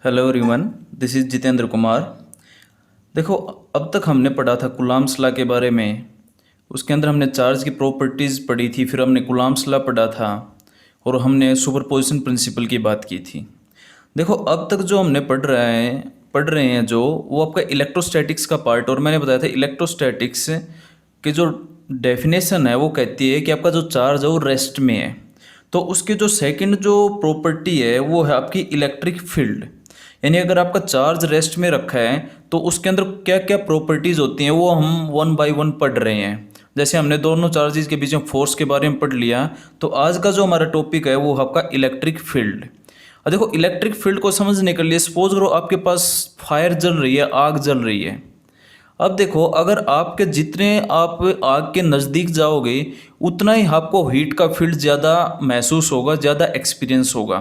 Hello everyone, this is Jitendra Kumar. देखो, अब तक हमने पढ़ा था कूलम्ब्स लॉ के बारे में। उसके अंदर हमने चार्ज की प्रॉपर्टीज़ पढ़ी थी, फिर हमने कूलम्ब्स लॉ पढ़ा था और हमने सुपरपोजिशन प्रिंसिपल की बात की थी। देखो, अब तक जो हमने पढ़ रहे हैं जो वो आपका इलेक्ट्रोस्टैटिक्स का पार्ट। और मैंने बताया था इलेक्ट्रोस्टैटिक्स की जो डेफिनेशन है वो कहती है कि आपका जो चार्ज है वो रेस्ट में है। तो उसके जो सेकंड जो प्रॉपर्टी है वो है आपकी इलेक्ट्रिक फील्ड। यानी अगर आपका चार्ज रेस्ट में रखा है तो उसके अंदर क्या क्या प्रॉपर्टीज़ होती हैं वो हम वन बाय वन पढ़ रहे हैं। जैसे हमने दोनों चार्जेस के बीच में फोर्स के बारे में पढ़ लिया, तो आज का जो हमारा टॉपिक है वो आपका इलेक्ट्रिक फील्ड। और देखो, इलेक्ट्रिक फील्ड को समझने के लिए सपोज करो आपके पास फायर जल रही है, आग जल रही है। अब देखो, अगर आपके जितने आप आग के नज़दीक जाओगे उतना ही आपको हीट का फील्ड ज़्यादा महसूस होगा, ज़्यादा एक्सपीरियंस होगा।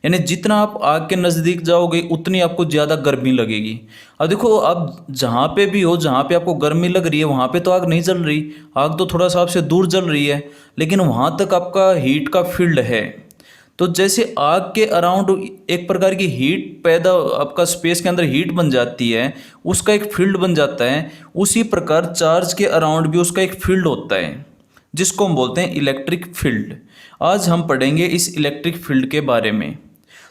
यानी जितना आप आग के नज़दीक जाओगे उतनी आपको ज़्यादा गर्मी लगेगी। अब देखो, अब जहाँ पे भी हो, जहाँ पे आपको गर्मी लग रही है वहाँ पे तो आग नहीं जल रही, आग तो थोड़ा सा आपसे दूर जल रही है, लेकिन वहाँ तक आपका हीट का फील्ड है। तो जैसे आग के अराउंड एक प्रकार की हीट पैदा, आपका स्पेस के अंदर हीट बन जाती है, उसका एक फील्ड बन जाता है, उसी प्रकार चार्ज के अराउंड भी उसका एक फील्ड होता है जिसको हम बोलते हैं इलेक्ट्रिक फील्ड। आज हम पढ़ेंगे इस इलेक्ट्रिक फील्ड के बारे में।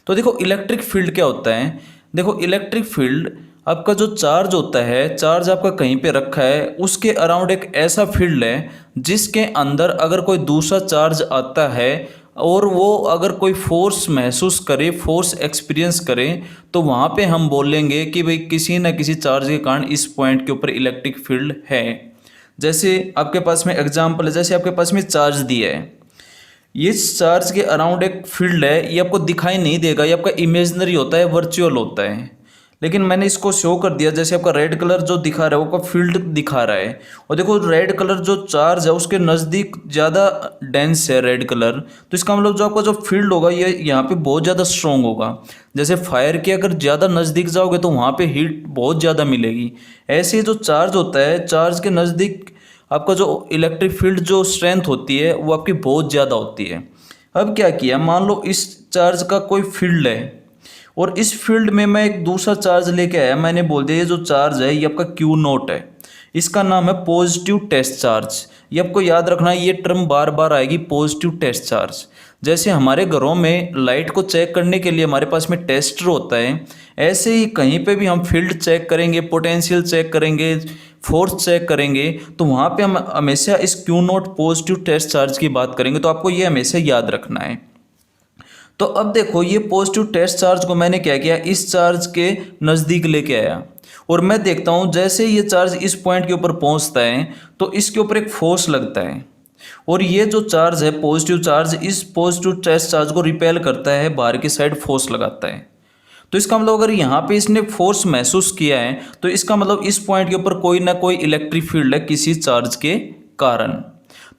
तो देखो, इलेक्ट्रिक फील्ड क्या होता है। देखो, इलेक्ट्रिक फील्ड आपका जो चार्ज होता है, चार्ज आपका कहीं पे रखा है, उसके अराउंड एक ऐसा फील्ड है जिसके अंदर अगर कोई दूसरा चार्ज आता है और वो अगर कोई फोर्स महसूस करे, फोर्स एक्सपीरियंस करे, तो वहाँ पे हम बोलेंगे कि भाई किसी न किसी चार्ज के कारण इस पॉइंट के ऊपर इलेक्ट्रिक फील्ड है। जैसे आपके पास में एग्जांपल है, जैसे आपके पास में चार्ज दिया है, ये चार्ज के अराउंड एक फील्ड है, ये आपको दिखाई नहीं देगा, ये आपका इमेजिनरी होता है, वर्चुअल होता है। लेकिन मैंने इसको शो कर दिया, जैसे आपका रेड कलर जो दिखा रहा है वो आपका फील्ड दिखा रहा है। और देखो, रेड कलर जो चार्ज है उसके नज़दीक ज़्यादा डेंस है रेड कलर, तो इसका मतलब जो आपका जो फील्ड होगा ये यहाँ पे बहुत ज़्यादा स्ट्रॉन्ग होगा। जैसे फायर के अगर ज़्यादा नज़दीक जाओगे तो वहाँ पे हीट बहुत ज़्यादा मिलेगी। ऐसे ही जो चार्ज होता है, चार्ज के नज़दीक आपका जो इलेक्ट्रिक फील्ड जो स्ट्रेंथ होती है वो आपकी बहुत ज़्यादा होती है। अब क्या किया, मान लो इस चार्ज का कोई फील्ड है और इस फील्ड में मैं एक दूसरा चार्ज लेके आया, मैंने बोल दिया ये जो चार्ज है ये आपका क्यू नॉट है, इसका नाम है पॉजिटिव टेस्ट चार्ज। ये आपको याद रखना है, ये टर्म बार बार आएगी, पॉजिटिव टेस्ट चार्ज। जैसे हमारे घरों में लाइट को चेक करने के लिए हमारे पास में टेस्टर होता है, ऐसे ही कहीं पे भी हम फील्ड चेक करेंगे, पोटेंशियल चेक करेंगे, फोर्स चेक करेंगे, तो वहाँ पे हम हमेशा इस Q not positive test charge की बात करेंगे। तो आपको ये हमेशा याद रखना है। तो अब देखो, ये पॉजिटिव टेस्ट चार्ज को मैंने क्या किया, इस चार्ज के नज़दीक लेके आया और मैं देखता हूँ जैसे ये चार्ज इस पॉइंट के ऊपर पहुँचता है तो इसके ऊपर एक फोर्स लगता है और ये जो चार्ज है पॉजिटिव चार्ज, इस पॉजिटिव टेस्ट चार्ज को रिपेल करता है, बाहर की साइड फोर्स लगाता है। तो इसका मतलब अगर यहाँ पे इसने फोर्स महसूस किया है तो इसका मतलब इस पॉइंट के ऊपर कोई ना कोई इलेक्ट्रिक फील्ड है किसी चार्ज के कारण।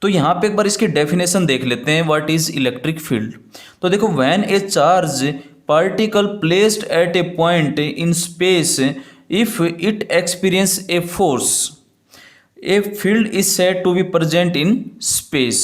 तो यहाँ पे एक बार इसकी डेफिनेशन देख लेते हैं, व्हाट इज इलेक्ट्रिक फील्ड। तो देखो, when A charge particle placed at A point in space, if it experience a force, a field is said to be present in space.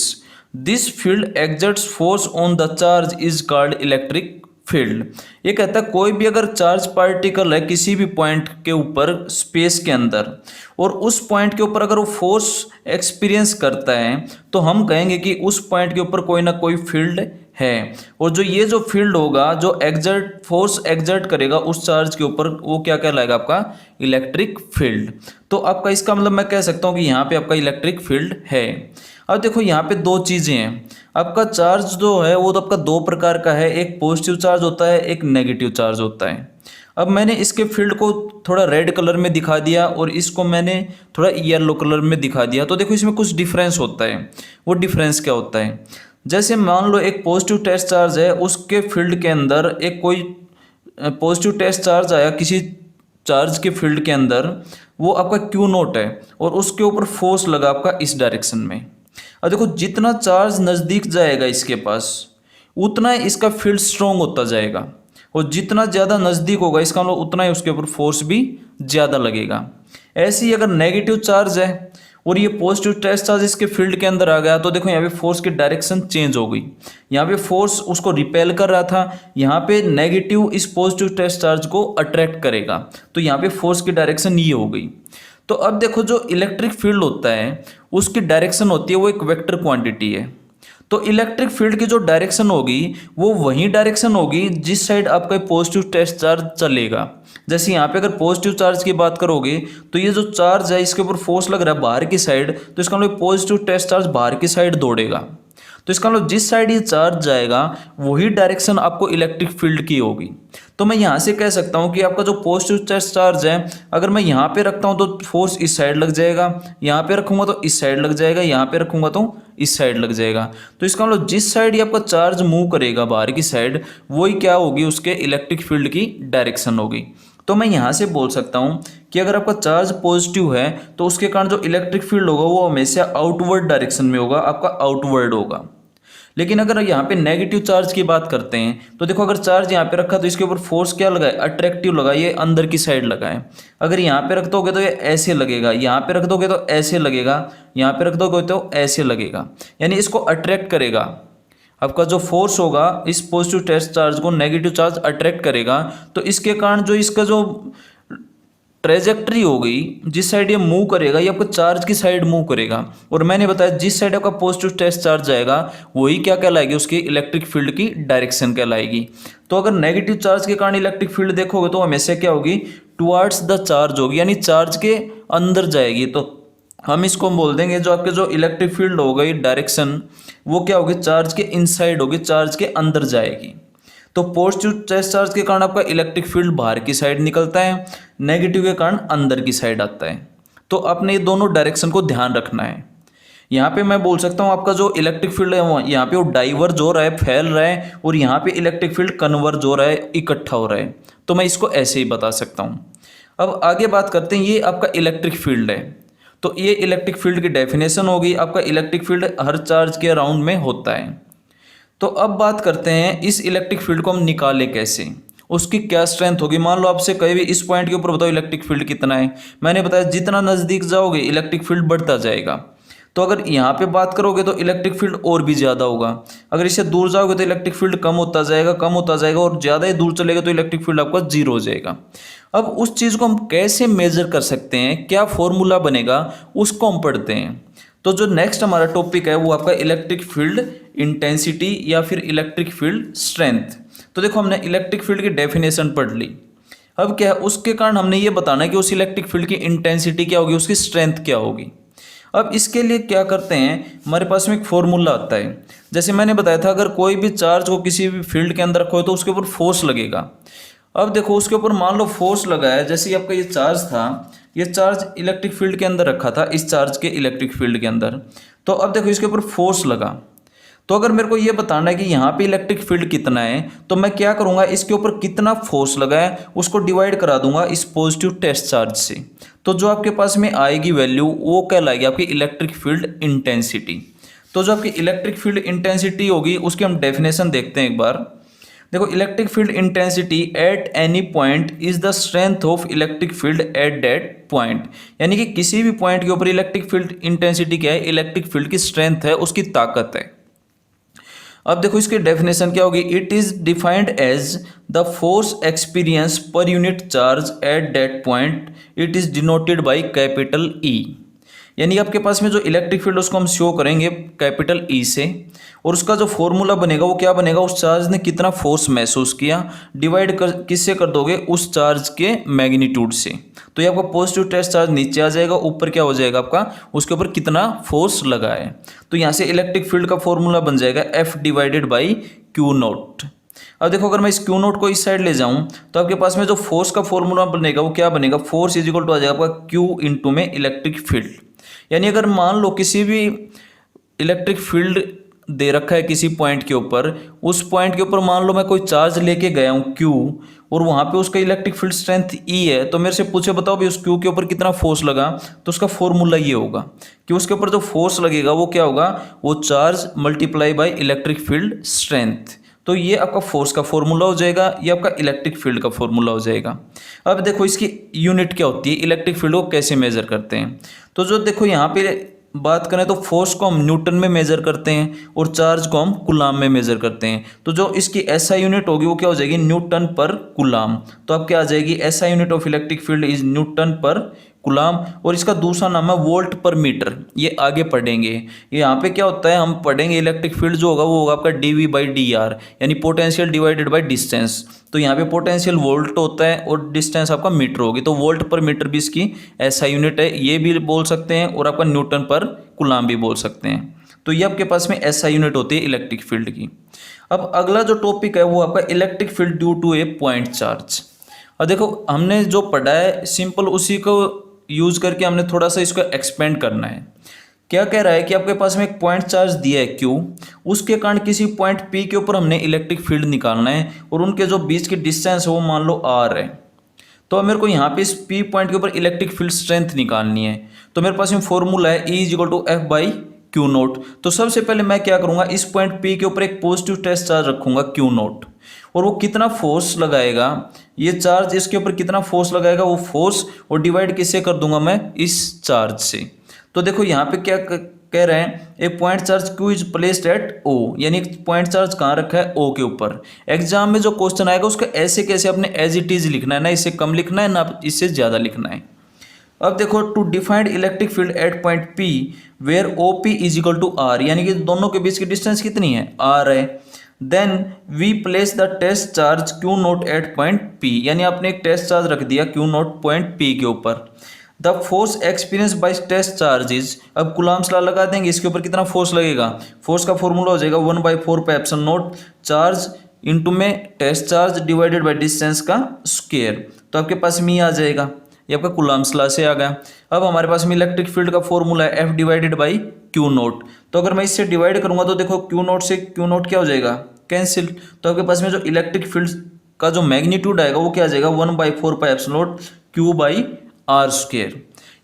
This field exerts force on the charge is called electric field. ये कहता है कोई भी अगर charge particle है किसी भी point के ऊपर स्पेस के अंदर और उस पॉइंट के ऊपर अगर वो फोर्स एक्सपीरियंस करता है तो हम कहेंगे कि उस पॉइंट के ऊपर कोई ना कोई फील्ड है। और जो ये जो फील्ड होगा, जो एग्जर्ट फोर्स एग्जर्ट करेगा उस चार्ज के ऊपर, वो क्या कहलाएगा, आपका इलेक्ट्रिक फील्ड। तो आपका इसका मतलब मैं कह सकता हूँ कि यहाँ पे आपका इलेक्ट्रिक फील्ड है। अब देखो, यहाँ पे दो चीज़ें हैं। आपका चार्ज जो है वो तो आपका दो प्रकार का है, एक पॉजिटिव चार्ज होता है, एक नेगेटिव चार्ज होता है। अब मैंने इसके फील्ड को थोड़ा रेड कलर में दिखा दिया और इसको मैंने थोड़ा येलो कलर में दिखा दिया। तो देखो, इसमें कुछ डिफरेंस होता है। वो डिफरेंस क्या होता है, जैसे मान लो एक पॉजिटिव टेस्ट चार्ज है, उसके फील्ड के अंदर एक कोई पॉजिटिव टेस्ट चार्ज आया किसी चार्ज के फील्ड के अंदर, वो आपका क्यू नोट है और उसके ऊपर फोर्स लगा आपका इस डायरेक्शन में। अब देखो, जितना चार्ज नज़दीक जाएगा इसके पास उतना ही इसका फील्ड स्ट्रॉन्ग होता जाएगा और जितना ज़्यादा नज़दीक होगा इसका मतलब उतना ही उसके ऊपर फोर्स भी ज़्यादा लगेगा। ऐसे ही अगर नेगेटिव चार्ज है और ये पॉजिटिव टेस्ट चार्ज इसके फील्ड के अंदर आ गया, तो देखो यहाँ पे फोर्स की डायरेक्शन चेंज हो गई। यहाँ पे फोर्स उसको रिपेल कर रहा था, यहाँ पे नेगेटिव इस पॉजिटिव टेस्ट चार्ज को अट्रैक्ट करेगा, तो यहाँ पे फोर्स की डायरेक्शन ये हो गई। तो अब देखो जो इलेक्ट्रिक फील्ड होता है उसकी डायरेक्शन होती है वो एक वेक्टर क्वांटिटी है। तो इलेक्ट्रिक फील्ड की जो डायरेक्शन होगी वो वही डायरेक्शन होगी जिस साइड आपका पॉजिटिव टेस्ट चार्ज चलेगा। जैसे यहाँ पे अगर पॉजिटिव चार्ज की बात करोगे तो ये जो चार्ज है इसके ऊपर फोर्स लग रहा है बाहर की साइड, तो इसका मतलब पॉजिटिव टेस्ट चार्ज बाहर की साइड दौड़ेगा। तो इसका मतलब जिस साइड ये चार्ज जाएगा वही डायरेक्शन आपको इलेक्ट्रिक फील्ड की होगी। तो मैं यहाँ से कह सकता हूँ कि आपका जो पॉजिटिव टेस्ट चार्ज है अगर मैं यहाँ पे रखता हूँ तो फोर्स इस साइड लग जाएगा, यहाँ पे रखूँगा तो इस साइड लग जाएगा, यहाँ पे रखूँगा तो इस साइड लग जाएगा। तो इसका मतलब जिस साइड ये आपका चार्ज मूव करेगा बाहर की साइड वही क्या होगी उसके इलेक्ट्रिक फील्ड की डायरेक्शन होगी। तो मैं यहाँ से बोल सकता हूँ कि अगर आपका चार्ज पॉजिटिव है तो उसके कारण जो इलेक्ट्रिक फील्ड होगा वो हमेशा आउटवर्ड डायरेक्शन में होगा, आपका आउटवर्ड होगा। लेकिन अगर यहाँ पे नेगेटिव चार्ज की बात करते हैं तो देखो अगर चार्ज यहाँ पे रखा तो इसके ऊपर फोर्स क्या लगा है, अट्रैक्टिव लगा, ये अंदर की साइड लगा है। अगर यहाँ पे रख दोगे तो ये ऐसे लगेगा, यहाँ पे रख दोगे तो ऐसे लगेगा, यहाँ पे रख दोगे तो ऐसे लगेगा, यानी इसको अट्रैक्ट करेगा। आपका जो फोर्स होगा इस पॉजिटिव टेस्ट चार्ज को नेगेटिव चार्ज अट्रैक्ट करेगा, तो इसके कारण जो इसका जो ट्रेजेक्ट्री होगी जिस साइड ये मूव करेगा ये आपको चार्ज की साइड मूव करेगा। और मैंने बताया जिस साइड आपका पॉजिटिव टेस्ट चार्ज जाएगा वही क्या कहलाएगी उसकी इलेक्ट्रिक फील्ड की डायरेक्शन कहलाएगी। तो अगर नेगेटिव चार्ज के कारण इलेक्ट्रिक फील्ड देखोगे तो हमेशा क्या होगी, टुवर्ड्स द चार्ज होगी, यानी चार्ज के अंदर जाएगी। तो हम इसको बोल देंगे जो आपके जो इलेक्ट्रिक फील्ड हो गई डायरेक्शन वो क्या होगी, चार्ज के इनसाइड होगी, चार्ज के अंदर जाएगी। तो पॉजिटिव टेस्ट चार्ज के कारण आपका इलेक्ट्रिक फील्ड बाहर की साइड निकलता है, नेगेटिव के कारण अंदर की साइड आता है। तो आपने ये दोनों डायरेक्शन को ध्यान रखना है। यहाँ पे मैं बोल सकता हूँ आपका जो इलेक्ट्रिक फील्ड है यहाँ पे वो डाइवर्ज हो रहा है, फैल रहा है, और यहाँ पे इलेक्ट्रिक फील्ड कन्वर्ज हो रहा है, इकट्ठा हो रहा है। तो मैं इसको ऐसे ही बता सकता हूँ। अब आगे बात करते हैं, ये आपका इलेक्ट्रिक फील्ड है। तो ये इलेक्ट्रिक फील्ड की डेफिनेशन होगी, आपका इलेक्ट्रिक फील्ड हर चार्ज के अराउंड में होता है। तो अब बात करते हैं इस इलेक्ट्रिक फील्ड को हम निकालें कैसे, उसकी क्या स्ट्रेंथ होगी। मान लो आपसे कहीं भी इस पॉइंट के ऊपर बताओ इलेक्ट्रिक फील्ड कितना है, मैंने बताया जितना नज़दीक जाओगे इलेक्ट्रिक फील्ड बढ़ता जाएगा। तो अगर यहाँ पे बात करोगे तो इलेक्ट्रिक फील्ड और भी ज़्यादा होगा, अगर इससे दूर जाओगे तो इलेक्ट्रिक फील्ड कम होता जाएगा, कम होता जाएगा, और ज़्यादा ही दूर चलेगा तो इलेक्ट्रिक फील्ड आपका जीरो हो जाएगा। अब उस चीज़ को हम कैसे मेजर कर सकते हैं, क्या फॉर्मूला बनेगा, उसको हम पढ़ते हैं। तो जो नेक्स्ट हमारा टॉपिक है वो आपका इलेक्ट्रिक फील्ड इंटेंसिटी या फिर इलेक्ट्रिक फील्ड स्ट्रेंथ। तो देखो हमने इलेक्ट्रिक फील्ड की डेफिनेशन पढ़ ली। अब क्या है, उसके कारण हमने ये बताना है कि उस इलेक्ट्रिक फील्ड की इंटेंसिटी क्या होगी, उसकी स्ट्रेंथ क्या होगी। अब इसके लिए क्या करते हैं, हमारे पास में एक फॉर्मूला आता है। जैसे मैंने बताया था अगर कोई भी चार्ज को किसी भी फील्ड के अंदर रखो तो उसके ऊपर फोर्स लगेगा। अब देखो उसके ऊपर मान लो फोर्स लगा है, जैसे आपका ये चार्ज था, ये चार्ज इलेक्ट्रिक फील्ड के अंदर रखा था, इस चार्ज के इलेक्ट्रिक फील्ड के अंदर। तो अब देखो इसके ऊपर फोर्स लगा, तो अगर मेरे को ये बताना है कि यहाँ पे इलेक्ट्रिक फील्ड कितना है तो मैं क्या करूँगा, इसके ऊपर कितना फोर्स लगा है उसको डिवाइड करा दूंगा इस पॉजिटिव टेस्ट चार्ज से। तो जो आपके पास में आएगी वैल्यू वो कहलाएगी आपकी इलेक्ट्रिक फील्ड इंटेंसिटी। तो जो आपकी इलेक्ट्रिक फील्ड इंटेंसिटी होगी उसकी हम डेफिनेशन देखते हैं एक बार। देखो electric field intensity at any point is the strength of electric field eight that point, यानी कि किसी भी पॉइंट के ऊपर इलेक्ट्रिक फील्ड इंटेंसिटी क्या है, इलेक्ट्रिक फील्ड की स्ट्रेंथ है, उसकी ताकत है। अब देखो इसकी डेफिनेशन क्या होगी, it is defined as the force experience per unit charge at that point, it is denoted by capital E. यानी आपके पास में जो इलेक्ट्रिक फील्ड उसको हम शो करेंगे कैपिटल ई से, और उसका जो फॉर्मूला बनेगा वो क्या बनेगा, उस चार्ज ने कितना फोर्स महसूस किया डिवाइड कर किससे कर दोगे, उस चार्ज के मैग्नीट्यूड से। तो ये आपका पॉजिटिव टेस्ट चार्ज नीचे आ जाएगा, ऊपर क्या हो जाएगा आपका, उसके ऊपर कितना फोर्स लगा है। तो यहाँ से इलेक्ट्रिक फील्ड का फॉर्मूला बन जाएगा F divided by Q note. अब देखो अगर मैं इस क्यू नोट को इस साइड ले जाऊं तो आपके पास में जो फोर्स का फॉर्मूला बनेगा वो क्या बनेगा, फोर्स इज इक्वल टू आ जाएगा आपका क्यू इंटू में इलेक्ट्रिक फील्ड। यानी अगर मान लो किसी भी इलेक्ट्रिक फील्ड दे रखा है किसी पॉइंट के ऊपर, उस पॉइंट के ऊपर मान लो मैं कोई चार्ज लेके गया हूँ Q, और वहाँ पे उसका इलेक्ट्रिक फील्ड स्ट्रेंथ E है, तो मेरे से पूछे बताओ भी उस Q के ऊपर कितना फोर्स लगा, तो उसका फॉर्मूला ये होगा कि उसके ऊपर जो फोर्स लगेगा वो क्या होगा, वो charge multiply by electric field strength. तो ये आपका फोर्स का फॉर्मूला हो जाएगा, ये आपका इलेक्ट्रिक फील्ड का फॉर्मूला हो जाएगा। अब देखो इसकी यूनिट क्या होती है, इलेक्ट्रिक फील्ड को कैसे मेजर करते हैं। तो जो देखो यहाँ पे बात करें तो फोर्स को हम न्यूटन में मेजर करते हैं और चार्ज को हम कूलाम में मेजर करते हैं। तो जो इसकी एसआई यूनिट होगी वो क्या हो जाएगी, न्यूटन पर कूलाम। तो अब क्या आ जाएगी, SI unit of electric field is Newton पर कूलाम। और इसका दूसरा नाम है वोल्ट पर मीटर, ये आगे पढ़ेंगे। ये यहाँ पे क्या होता है, हम पढ़ेंगे इलेक्ट्रिक फील्ड जो होगा वो होगा आपका dV/dr, यानी पोटेंशियल डिवाइडेड बाय डिस्टेंस। तो यहाँ पे पोटेंशियल वोल्ट होता है और डिस्टेंस आपका मीटर होगी, तो वोल्ट पर मीटर भी इसकी ऐसा यूनिट है, ये भी बोल सकते हैं, और आपका न्यूटन पर कूलाम भी बोल सकते हैं। तो ये आपके पास में ऐसा यूनिट होती है इलेक्ट्रिक फील्ड की। अब अगला जो टॉपिक है वो आपका electric field due to a point charge. और देखो हमने जो पढ़ा है सिंपल उसी को यूज करके हमने थोड़ा सा इसको एक्सपेंड करना है। क्या कह रहा है कि आपके पास में एक पॉइंट चार्ज दिया है Q, उसके कारण किसी पॉइंट P के ऊपर हमने इलेक्ट्रिक फील्ड निकालना है और उनके जो बीच की डिस्टेंस है वो मान लो R है। तो अब मेरे को यहाँ पे इस P पॉइंट के ऊपर इलेक्ट्रिक फील्ड स्ट्रेंथ निकालनी है। तो मेरे पास में फॉर्मूला है E=F/Q0। तो सबसे पहले मैं क्या करूँगा, इस पॉइंट P के ऊपर एक पॉजिटिव टेस्ट चार्ज रखूँगा Q0, और वो कितना फोर्स लगाएगा, ये चार्ज इसके ऊपर कितना फोर्स लगाएगा, वो फोर्स और डिवाइड किससे कर दूंगा मैं, इस चार्ज से। तो देखो यहाँ पे क्या कह रहे हैं, एक point charge Q is placed eight O, यानी पॉइंट चार्ज कहाँ रखा है, O के ऊपर। एग्जाम में जो क्वेश्चन आएगा उसको ऐसे कैसे अपने एज इट इज लिखना है, ना इससे कम लिखना है ना इससे ज़्यादा लिखना है। अब देखो to defined electric field at point P where OP is equal to R, यानी कि दोनों के बीच की डिस्टेंस कितनी है, R है। Then we place the test charge Q0 at point P, यानी आपने एक टेस्ट चार्ज रख दिया Q0 पॉइंट P के ऊपर। The force experience by test charges, अब कूलम्ब्स लॉ लगा देंगे, इसके ऊपर कितना फोर्स लगेगा, फोर्स का फॉर्मूला हो जाएगा 1/4πε0 चार्ज इंटू में test charge divided by distance का स्क्वायर। तो आपके पास में आ जाएगा, ये आपका कूलम्ब्स लॉ से आ गया। अब हमारे पास में इलेक्ट्रिक फील्ड का फॉर्मूला है F/Q0। तो अगर मैं इससे डिवाइड करूंगा तो देखो Q0 से Q0 क्या हो जाएगा, कैंसिल। तो आपके पास में जो इलेक्ट्रिक फील्ड का जो मैग्नीट्यूड आएगा वो क्या आ जाएगा, 1/4πε0 Q/r²।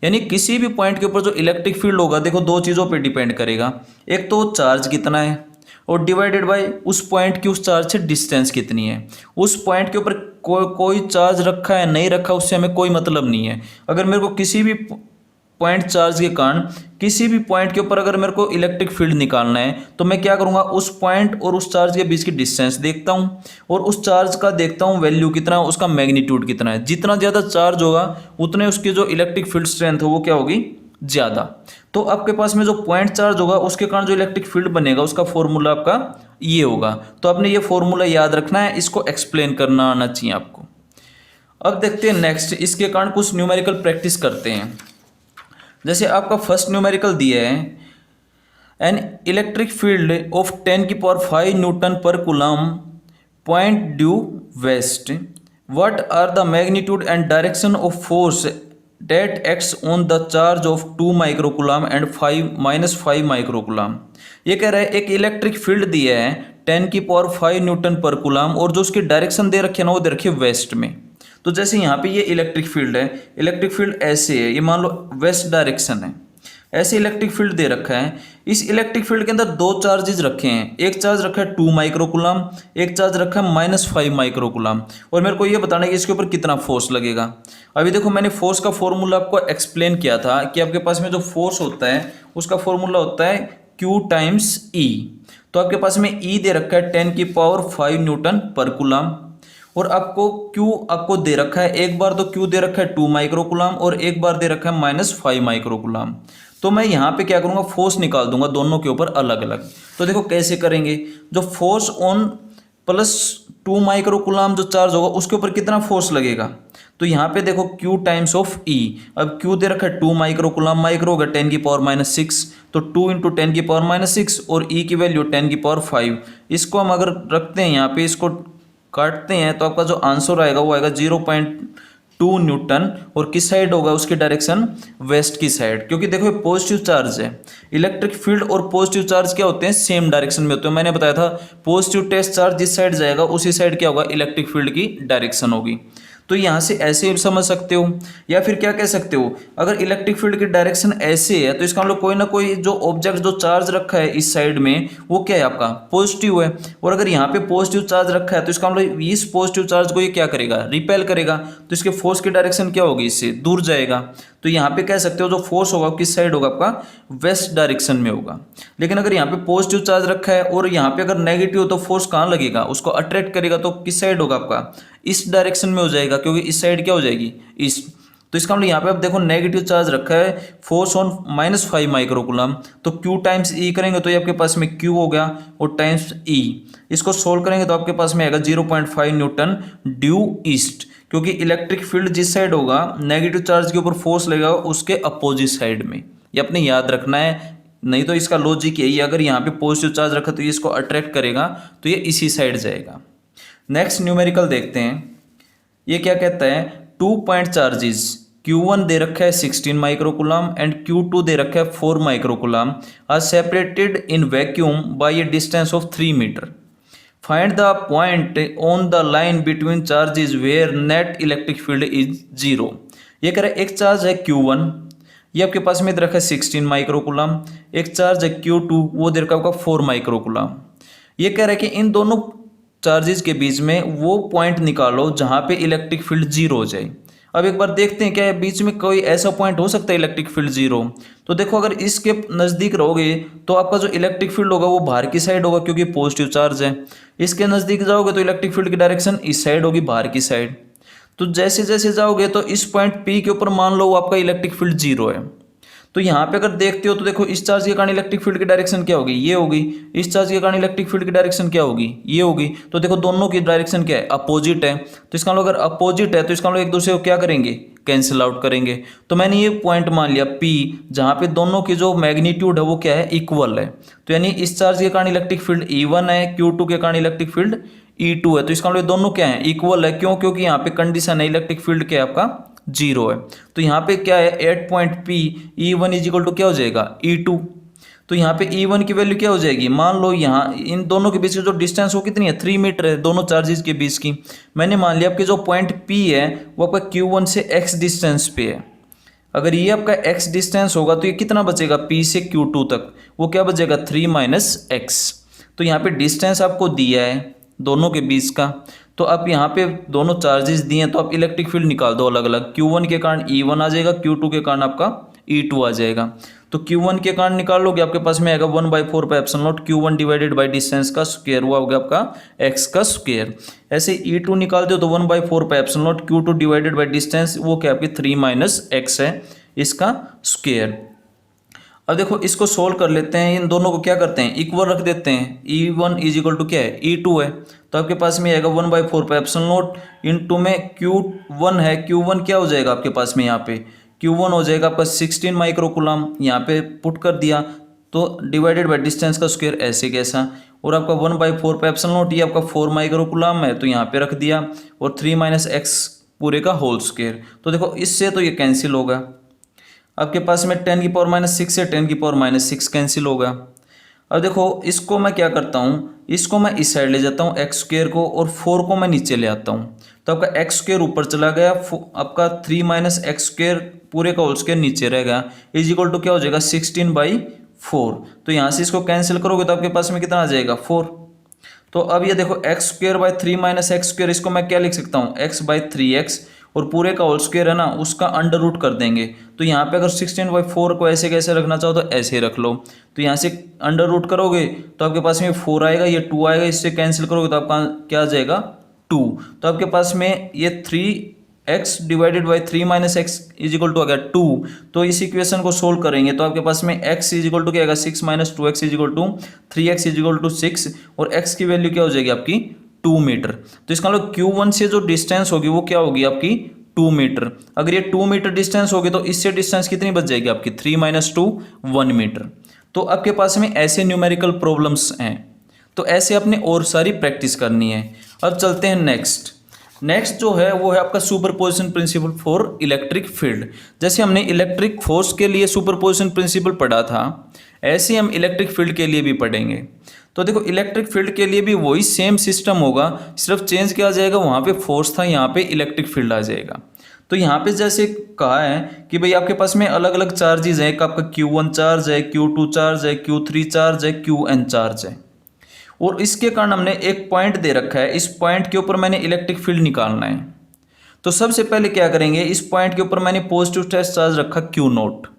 यानी किसी भी पॉइंट के ऊपर जो इलेक्ट्रिक फील्ड होगा देखो दो चीज़ों पे डिपेंड करेगा, एक तो चार्ज कितना है और डिवाइडेड बाय उस पॉइंट की उस चार्ज से डिस्टेंस कितनी है। उस पॉइंट के ऊपर कोई चार्ज रखा है नहीं रखा उससे हमें कोई मतलब नहीं है। अगर मेरे को किसी भी पॉइंट चार्ज के कारण किसी भी पॉइंट के ऊपर अगर मेरे को इलेक्ट्रिक फील्ड निकालना है तो मैं क्या करूंगा, उस पॉइंट और उस चार्ज के बीच की डिस्टेंस देखता हूं और उस चार्ज का देखता हूं वैल्यू कितना है, उसका मैग्नीट्यूड कितना है। जितना ज़्यादा चार्ज होगा उतने उसकी जो इलेक्ट्रिक फील्ड स्ट्रेंथ है वो क्या होगी, ज़्यादा। तो आपके पास में जो पॉइंट चार्ज होगा उसके कारण जो इलेक्ट्रिक फील्ड बनेगा उसका फॉर्मूला आपका ये होगा। तो आपने ये फॉर्मूला याद रखना है, इसको एक्सप्लेन करना आना चाहिए आपको। अब देखते हैं नेक्स्ट, इसके कारण कुछ न्यूमेरिकल प्रैक्टिस करते हैं। जैसे आपका फर्स्ट न्यूमेरिकल दिया है, an electric field of 10⁵ newton per coulomb point due west, what are the magnitude and direction of force that acts on the charge of 2 microcoulomb and -5 microcoulomb. ये कह रहा है एक इलेक्ट्रिक फील्ड दिया है 10⁵ newton per coulomb और जो उसकी डायरेक्शन दे रखी है ना वो दे रखी है वेस्ट में। तो जैसे यहाँ पे ये इलेक्ट्रिक फील्ड है, इलेक्ट्रिक फील्ड ऐसे है, ये मान लो वेस्ट डायरेक्शन है, ऐसे इलेक्ट्रिक फील्ड दे रखा है। इस इलेक्ट्रिक फील्ड के अंदर दो चार्जेज रखे हैं, एक चार्ज रखा है 2 माइक्रोकूलम, एक चार्ज रखा है -5 माइक्रोकूलम। और मेरे को ये बताना है कि इसके ऊपर कितना फोर्स लगेगा। अभी देखो मैंने फोर्स का फॉर्मूला आपको एक्सप्लेन किया था कि आपके पास में जो फोर्स होता है उसका फॉर्मूला होता है Q टाइम्स E। तो आपके पास में E दे रखा है 10⁵ न्यूटन पर कूलम और आपको Q आपको दे रखा है, एक बार तो Q दे रखा है 2 माइक्रोकूलम और एक बार दे रखा है -5 माइक्रोकूलम। तो मैं यहाँ पे क्या करूँगा, फोर्स निकाल दूंगा दोनों के ऊपर अलग अलग। तो देखो कैसे करेंगे, जो फोर्स ऑन +2 माइक्रोकूलम जो चार्ज होगा उसके ऊपर कितना फोर्स लगेगा। तो यहाँ पे देखो Q टाइम्स ऑफ E, अब Q दे रखा है 2 माइक्रोकूलम, माइक्रो होगा 10⁻⁻6, तो 2 × 10⁻⁻6 और E की वैल्यू 10⁵। इसको हम अगर रखते हैं यहाँ पे, इसको काटते हैं तो आपका जो आंसर आएगा वो आएगा 0.2 न्यूटन। और किस साइड होगा, उसकी डायरेक्शन वेस्ट की साइड, क्योंकि देखो ये पॉजिटिव चार्ज है। इलेक्ट्रिक फील्ड और पॉजिटिव चार्ज क्या होते हैं, सेम डायरेक्शन में होते हैं। मैंने बताया था पॉजिटिव टेस्ट चार्ज जिस साइड जाएगा उसी साइड क्या होगा, इलेक्ट्रिक फील्ड की डायरेक्शन होगी। तो यहाँ से ऐसे भी समझ सकते हो, या फिर क्या कह सकते हो, अगर इलेक्ट्रिक फील्ड की डायरेक्शन ऐसे है तो इसका मतलब कोई ना कोई जो ऑब्जेक्ट जो चार्ज रखा है इस साइड में वो क्या है आपका पॉजिटिव है, और अगर यहाँ पे पॉजिटिव चार्ज रखा है तो इसका मतलब इस पॉजिटिव चार्ज को ये क्या करेगा, रिपेल करेगा, तो इसके फोर्स की डायरेक्शन क्या होगी, इससे दूर जाएगा। तो यहाँ पे कह सकते हो जो फोर्स होगा किस साइड होगा, आपका वेस्ट डायरेक्शन में होगा। लेकिन अगर यहाँ पे पॉजिटिव चार्ज रखा है और यहाँ पे अगर नेगेटिव हो तो फोर्स कहाँ लगेगा, उसको अट्रैक्ट करेगा, तो किस साइड होगा आपका, इस डायरेक्शन में हो जाएगा, क्योंकि इस साइड क्या हो जाएगी, ईस्ट। तो इसका मतलब यहाँ पे आप देखो नेगेटिव चार्ज रखा है, फोर्स ऑन -5 माइक्रोकूलम, तो Q टाइम्स E करेंगे तो ये आपके पास में Q हो गया और टाइम्स E। इसको सोल्व करेंगे तो आपके पास में आएगा 0.5 न्यूटन ड्यू ईस्ट, क्योंकि इलेक्ट्रिक फील्ड जिस साइड होगा नेगेटिव चार्ज के ऊपर फोर्स लगेगा उसके अपोजिट साइड में, ये अपने याद रखना है। नहीं तो इसका लॉजिक यही है, अगर यहाँ पे पॉजिटिव चार्ज रखा तो ये इसको अट्रैक्ट करेगा तो ये इसी साइड जाएगा। नेक्स्ट न्यूमेरिकल देखते हैं, ये क्या कहता है, 2 पॉइंट चार्जेस Q1 दे रखा है 16 माइक्रोकूलम एंड Q2 दे रखा है 4 microcoulomb are separated in vacuum by a distance of 3 metre. Find the point on the line between charges where net electric field is 0। ये कह रहा है एक चार्ज है Q1, ये आपके पास में दे रखा है 16 माइक्रोकूलम, एक चार्ज है Q2 वो दे रखा है आपका 4 माइक्रोकूलम। ये कह रहा है कि इन दोनों चार्जेस के बीच में वो पॉइंट निकालो जहाँ पे इलेक्ट्रिक फील्ड 0 हो जाए। अब एक बार देखते हैं क्या बीच में कोई ऐसा पॉइंट हो सकता है इलेक्ट्रिक फील्ड 0। तो देखो अगर इसके नज़दीक रहोगे तो आपका जो इलेक्ट्रिक फील्ड होगा वो बाहर की साइड होगा क्योंकि पॉजिटिव चार्ज है। इसके नज़दीक जाओगे तो इलेक्ट्रिक फील्ड की डायरेक्शन इस साइड होगी, बाहर की साइड। तो जैसे जैसे जाओगे तो इस पॉइंट P के ऊपर मान लो आपका इलेक्ट्रिक फील्ड 0 है। तो यहाँ पे अगर देखते हो तो देखो इस चार्ज के कारण इलेक्ट्रिक फील्ड की डायरेक्शन क्या होगी, ये होगी। इस चार्ज के कारण इलेक्ट्रिक फील्ड की डायरेक्शन क्या होगी, ये होगी। तो देखो दोनों की डायरेक्शन क्या है, अपोजिट है। तो इसका मतलब अगर अपोजिट है तो इसका मतलब एक दूसरे को क्या करेंगे, कैंसिल आउट करेंगे। तो मैंने ये पॉइंट मान लिया P, जहाँ पे दोनों की जो मैग्नीट्यूड है वो क्या है, इक्वल है। तो यानी इस चार्ज के कारण इलेक्ट्रिक फील्ड E1 है, Q2 के कारण इलेक्ट्रिक फील्ड E2 है। तो इसका मतलब दोनों क्या है, इक्वल है। क्यों, क्योंकि यहाँ पे कंडीशन है इलेक्ट्रिक फील्ड क्या है आपका 0 है। तो यहाँ पे क्या है, at point P E1 is equal to क्या हो जाएगा, E2। तो यहाँ पे E1 की वैल्यू क्या हो जाएगी, मान लो यहाँ इन दोनों के बीच की जो डिस्टेंस वो कितनी है, 3 मीटर है दोनों चार्जेस के बीच की। मैंने मान लिया आपके जो पॉइंट P है वो आपका Q1 से x डिस्टेंस पे है। अगर ये आपका x डिस्टेंस होगा तो ये कितना बचेगा, P से Q2 तक वो क्या बचेगा, 3 - x। तो यहाँ पे डिस्टेंस आपको दिया है दोनों के बीच का। तो आप यहाँ पे दोनों चार्जेस दिए हैं तो आप इलेक्ट्रिक फील्ड निकाल दो अलग अलग। Q1 के कारण E1 आ जाएगा, Q2 के कारण आपका E2 आ जाएगा। तो Q1 के कारण निकालोगे आपके पास में आएगा 1/4 pi epsilon not Q1 divided by distance का स्क्वायर, हुआ होगा आपका x का स्क्वायर। ऐसे E2 निकालते हो तो 1/4 pi epsilon not Q2 divided by distance, वो क्या आपकी 3 - x है, इसका स्क्वायर। अब देखो इसको सोल्व कर लेते हैं, इन दोनों को क्या करते हैं, इक्वल रख देते हैं। E1 इज इक्वल टू क्या है, E2 है। तो आपके पास में आएगा 1/4 पाई एप्सिलॉन नॉट इंटू में Q1 है, Q1 क्या हो जाएगा आपके पास में, यहाँ पे Q1 हो जाएगा आपका 16 माइक्रोकूलम, यहाँ पे पुट कर दिया। तो डिवाइडेड बाई डिस्टेंस का स्क्वायर ऐसे कैसा, और आपका 1/4 पाई एप्सिलॉन नॉट ये आपका 4 माइक्रोकूलम है तो यहाँ पे रख दिया, और 3 - x पूरे का होल स्क्वायर। तो देखो इससे तो ये कैंसिल होगा। आपके पास में 10⁻⁻6 से 10⁻⁻6 कैंसिल होगा। अब देखो इसको मैं क्या करता हूँ, इसको मैं इस साइड ले जाता हूँ x स्क्वायर को, और 4 को मैं नीचे ले आता हूँ। तो आपका x स्क्वायर ऊपर चला गया, आपका 3 - x स्क्वायर पूरे का होल स्क्वायर नीचे रह गया, इज इक्वल टू क्या हो जाएगा, 16/4। तो यहाँ से इसको कैंसिल करोगे तो आपके पास में कितना आ जाएगा, 4। तो अब ये देखो x square by 3 - x square, इसको मैं क्या लिख सकता हूँ, x/3x, और पूरे का होल स्क्वायर है ना उसका अंडर रूट कर देंगे। तो यहाँ पे अगर 16/4 को ऐसे कैसे रखना चाहो तो ऐसे ही रख लो। तो यहाँ से अंडर रूट करोगे तो आपके पास में 4 आएगा, ये 2 आएगा, इससे कैंसिल करोगे तो आपका क्या आ जाएगा, 2। तो आपके पास में ये 3x divided by 3 - x is equal to आ गया 2। तो इस इक्वेशन को सोल्व करेंगे तो आपके पास में x इज इक्वल टू क्या आएगा, 6 - 2x is equal to 3x is equal to 6, और x की वैल्यू क्या हो जाएगी आपकी 2 मीटर। तो इसका मतलब Q1 से जो डिस्टेंस होगी वो क्या होगी आपकी 2 मीटर। अगर ये 2 मीटर डिस्टेंस होगी तो इससे डिस्टेंस कितनी बच जाएगी आपकी 3 - 2 1 मीटर। तो आपके पास में ऐसे न्यूमेरिकल प्रॉब्लम्स हैं, तो ऐसे अपने और सारी प्रैक्टिस करनी है। अब चलते हैं नेक्स्ट जो है वो है आपका superposition principle for electric field. जैसे हमने इलेक्ट्रिक फोर्स के लिए सुपरपोजिशन प्रिंसिपल पढ़ा था, ऐसे ही हम इलेक्ट्रिक फील्ड के लिए भी पढ़ेंगे। तो देखो इलेक्ट्रिक फील्ड के लिए भी वही सेम सिस्टम होगा, सिर्फ चेंज क्या आ जाएगा, वहाँ पे फोर्स था, यहाँ पे इलेक्ट्रिक फील्ड आ जाएगा। तो यहाँ पे जैसे कहा है कि भाई आपके पास में अलग अलग चार्जेस है, एक आपका Q1 चार्ज है, Q2 चार्ज है, Q3 चार्ज है, Qn चार्ज है, और इसके कारण हमने एक पॉइंट दे रखा है, इस पॉइंट के ऊपर मैंने इलेक्ट्रिक फील्ड निकालना है। तो सबसे पहले क्या करेंगे, इस पॉइंट के ऊपर मैंने पॉजिटिव चार्ज रखा Q0।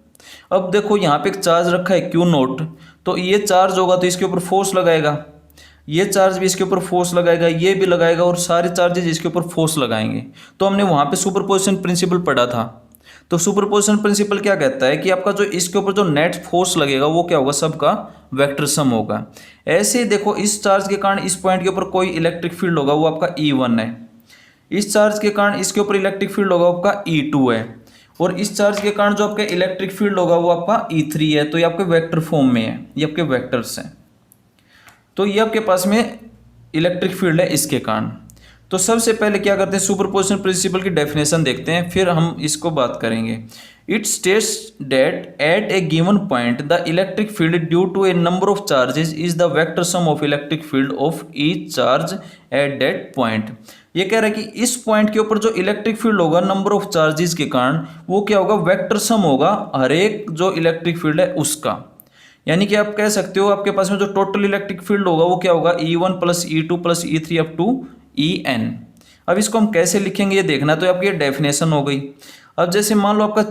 अब देखो यहाँ पे एक चार्ज रखा है Q0, तो ये चार्ज होगा तो इसके ऊपर फोर्स लगाएगा, ये चार्ज भी इसके ऊपर फोर्स लगाएगा, ये भी लगाएगा, और सारे चार्जेस इसके ऊपर फोर्स लगाएंगे। तो हमने वहाँ पे सुपरपोजिशन प्रिंसिपल पढ़ा था। तो सुपरपोजिशन प्रिंसिपल क्या कहता है कि आपका जो इसके ऊपर जो नेट फोर्स लगेगा वो क्या होगा, सबका वेक्टर सम होगा। ऐसे ही देखो इस चार्ज के कारण इस पॉइंट के ऊपर कोई इलेक्ट्रिक फील्ड होगा, वो आपका E1 है। इस चार्ज के कारण इसके ऊपर इलेक्ट्रिक फील्ड होगा, वो आपका E2 है। और इस चार्ज के कारण जो आपका इलेक्ट्रिक फील्ड होगा वो आपका E3 है। तो ये आपके वेक्टर फॉर्म में है, ये आपके वेक्टर्स हैं। तो ये आपके पास में इलेक्ट्रिक फील्ड है इसके कारण। तो सबसे पहले क्या करते हैं, सुपरपोजिशन प्रिंसिपल की डेफिनेशन देखते हैं, फिर हम इसको बात करेंगे। It states that at a given point the electric field due to a number of charges is the vector sum of electric field of each charge at that point. ये कह रहा है कि इस पॉइंट के ऊपर जो इलेक्ट्रिक फील्ड होगा नंबर ऑफ चार्जेस के कारण, वो क्या होगा, वेक्टर सम होगा हर एक जो इलेक्ट्रिक फील्ड है उसका। यानी कि आप कह सकते हो आपके पास में जो टोटल इलेक्ट्रिक फील्ड होगा वो क्या होगा, E1 plus E2 plus E3 to टू En। अब इसको हम कैसे लिखेंगे ये देखना। तो आपकी ये डेफिनेशन हो गई। अब जैसे मान लो आपका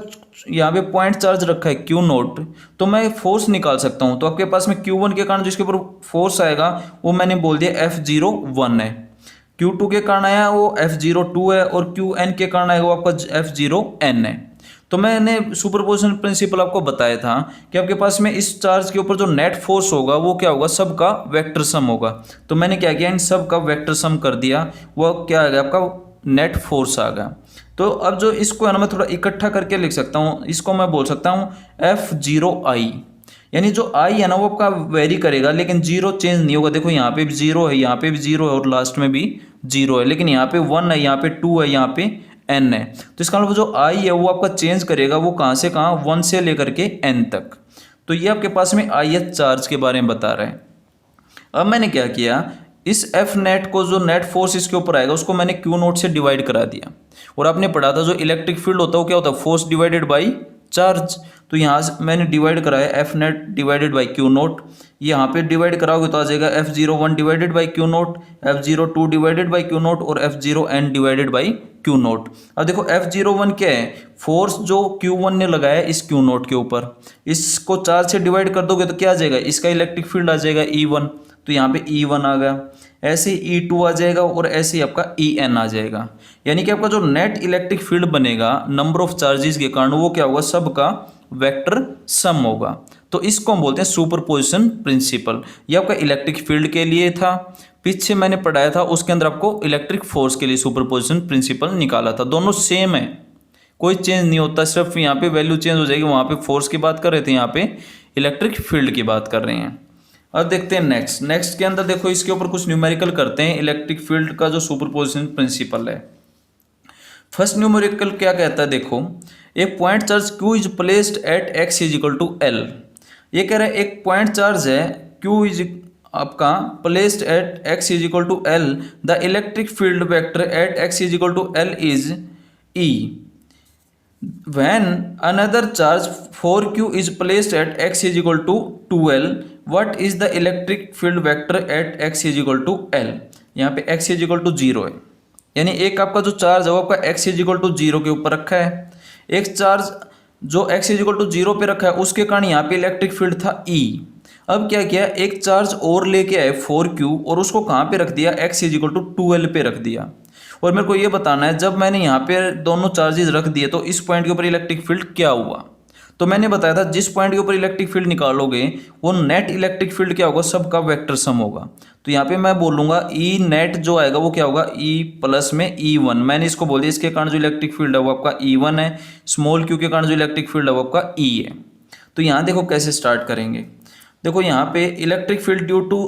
यहाँ पे पॉइंट चार्ज रखा है Q0, तो मैं फोर्स निकाल सकता हूँ। तो आपके पास में Q1 के कारण जिसके ऊपर फोर्स आएगा वो मैंने बोल दिया F01 है, Q2 के कारण आया वो F02 है, और Qn के कारण आएगा वो आपका F0n है। तो मैंने सुपरपोजिशन प्रिंसिपल आपको बताया था कि आपके पास में इस चार्ज के ऊपर जो नेट फोर्स होगा वो क्या होगा, सबका वेक्टर सम होगा। तो मैंने क्या किया, इन सब का वेक्टर सम कर दिया, वो क्या आ गया, आपका नेट फोर्स आ गया। तो अब जो इसको है ना मैं थोड़ा इकट्ठा करके लिख सकता हूँ, इसको मैं बोल सकता हूँ F0I। यानी जो I है ना वो आपका वेरी करेगा, लेकिन जीरो चेंज नहीं होगा। देखो यहाँ पे भी जीरो है, यहाँ पे भी जीरो है, और लास्ट में भी जीरो है, लेकिन यहाँ पे 1 है, यहाँ पे 2 है, यहाँ पे n है। तो इसका मतलब जो I है वो आपका चेंज करेगा, वो कहाँ से कहाँ, 1 से लेकर के n तक। तो ये आपके पास में ith चार्ज के बारे में बता रहा है। अब मैंने क्या किया, इस F नेट को जो नेट फोर्स इसके ऊपर आएगा उसको मैंने Q0 से डिवाइड करा दिया। और आपने पढ़ा था जो इलेक्ट्रिक फील्ड होता है वो क्या होता है, फोर्स डिवाइडेड बाई चार्ज। तो यहाँ से मैंने डिवाइड कराया F net divided by Q0। यहाँ पे डिवाइड कराओगे तो आ जाएगा F01 divided by Q0, F02 divided by Q0 और F0n डिवाइडेड बाई Q0। अब देखो F01 क्या है, फोर्स जो Q1 ने लगाया इस Q0 के ऊपर, इसको चार्ज से डिवाइड कर दोगे तो क्या आ जाएगा, इसका इलेक्ट्रिक फील्ड आ जाएगा E1। तो यहाँ पे E1 आ गया, ऐसे ही E2 आ जाएगा, और ऐसे ही आपका En आ जाएगा। यानी कि आपका जो नेट इलेक्ट्रिक फील्ड बनेगा नंबर ऑफ चार्जेस के कारण, वो क्या होगा, सबका वेक्टर सम होगा। तो इसको हम बोलते हैं सुपरपोजिशन प्रिंसिपल। ये आपका इलेक्ट्रिक फील्ड के लिए था, पीछे मैंने पढ़ाया था उसके अंदर आपको इलेक्ट्रिक फोर्स के लिए सुपरपोजिशन प्रिंसिपल निकाला था। दोनों सेम है, कोई चेंज नहीं होता, सिर्फ यहाँ पे वैल्यू चेंज हो जाएगी। वहाँ पे फोर्स की बात कर रहे थे, यहाँ पे इलेक्ट्रिक फील्ड की बात कर रहे हैं। अब देखते हैं नेक्स्ट के अंदर देखो इसके ऊपर कुछ न्यूमेरिकल करते हैं, इलेक्ट्रिक फील्ड का जो सुपरपोजिशन प्रिंसिपल है। फर्स्ट न्यूमेरिकल क्या कहता है, देखो एक point charge Q is placed at x is equal to L। ये कह रहा है एक पॉइंट चार्ज है Q इज आपका placed at x is equal to L, the electric field vector at x is equal to L is E। When another charge 4Q is placed at x is equal to 2L, what is the electric field vector at x is equal to L? यहाँ पे x is equal to 0 है, यानी एक आपका जो charge है वो आपका x is equal to 0 के ऊपर रखा है। एक चार्ज जो x is equal to 0 पे रखा है उसके कारण यहाँ पे इलेक्ट्रिक फील्ड था E। अब क्या किया, एक चार्ज और लेके आए 4Q, और उसको कहाँ पे रख दिया, x is equal to 2L पे रख दिया। और मेरे को ये बताना है जब मैंने यहाँ पे दोनों चार्जेस रख दिए तो इस पॉइंट के ऊपर इलेक्ट्रिक फील्ड क्या हुआ। तो मैंने बताया था जिस पॉइंट के ऊपर इलेक्ट्रिक फील्ड निकालोगे वो नेट इलेक्ट्रिक फील्ड क्या होगा, सबका वेक्टर सम होगा। तो यहाँ पे मैं बोलूँगा ई नेट जो आएगा वो क्या होगा, ई प्लस में E1। मैंने इसको बोल दिया, इसके कारण जो इलेक्ट्रिक फील्ड है वो आपका E1 है, स्मॉल क्यू के कारण जो इलेक्ट्रिक फील्ड है वो आपका E है। तो यहाँ देखो कैसे स्टार्ट करेंगे। देखो यहाँ पे electric field due to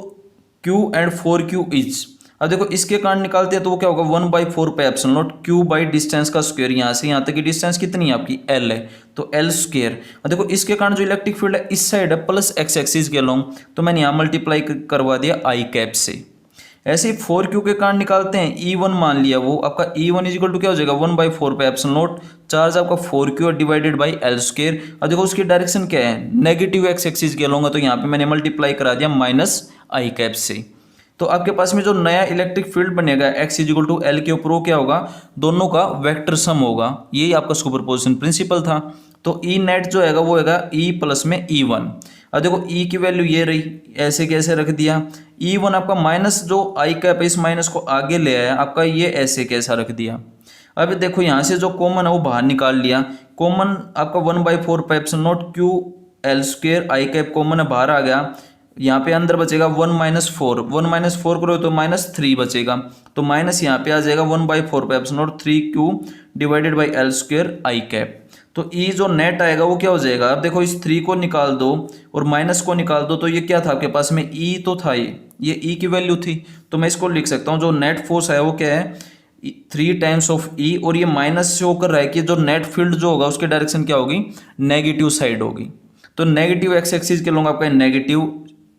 Q and 4Q is, अब देखो इसके कारण निकालते हैं तो वो क्या होगा 1/4 पे epsilon naught Q by distance का स्क्वायर, यहाँ से यहाँ तक की डिस्टेंस कितनी है आपकी एल है तो एल स्क्वायर। अब देखो इसके कारण जो इलेक्ट्रिक फील्ड है इस साइड है प्लस एक्स एक्सिस के अलोंग, तो मैंने यहाँ मल्टीप्लाई करवा दिया आई कैप से। ऐसे ही 4Q के कारण निकालते हैं, E1 मान लिया, वो आपका E1 इजिकल टू क्या हो जाएगा 1/4 पे एप्सिलॉन नॉट चार्ज आपका 4Q divided by L square. अब देखो उसकी डायरेक्शन क्या है नेगेटिव एक्स एक्सिस के अलोंग, तो यहाँ पे मैंने मल्टीप्लाई करा दिया माइनस आई कैप से। तो आपके पास में जो नया इलेक्ट्रिक फील्ड बनेगा एक्स इजिकल टू एल के ऊपर वो क्या होगा, दोनों का वेक्टर सम होगा, यही आपका सुपरपोजिशन प्रिंसिपल था। तो ई नेट जो हैगा वो हैगा ई प्लस में E1। अब देखो ई की वैल्यू ये रही, ऐसे कैसे रख दिया, E1 आपका माइनस जो आई कैप इस माइनस को आगे ले आया आपका, ये ऐसे कैसा रख दिया। अब देखो यहाँ से जो कॉमन है वो बाहर निकाल लिया, कॉमन आपका 1/4 पे epsilon naught Q L square आई कैप कॉमन है बाहर आ गया, यहाँ पे अंदर बचेगा 1 - 4 करो तो -3 बचेगा, तो माइनस यहाँ पे आ जाएगा 1/4 पे epsilon not 3Q divided by L square I cap. तो ई जो नेट आएगा वो क्या हो जाएगा, अब देखो इस 3 को निकाल दो और माइनस को निकाल दो, तो ये क्या था आपके पास में ई तो था, ये ई की वैल्यू थी, तो मैं इसको लिख सकता हूँ जो नेट फोर्स है वो क्या है 3 टाइम्स ऑफ ई, और ये माइनस शो कर रहा है कि जो नेट फील्ड जो होगा उसकी डायरेक्शन क्या होगी नेगेटिव साइड होगी, तो नेगेटिव एक्स एक्सिस के लोग आपका नेगेटिव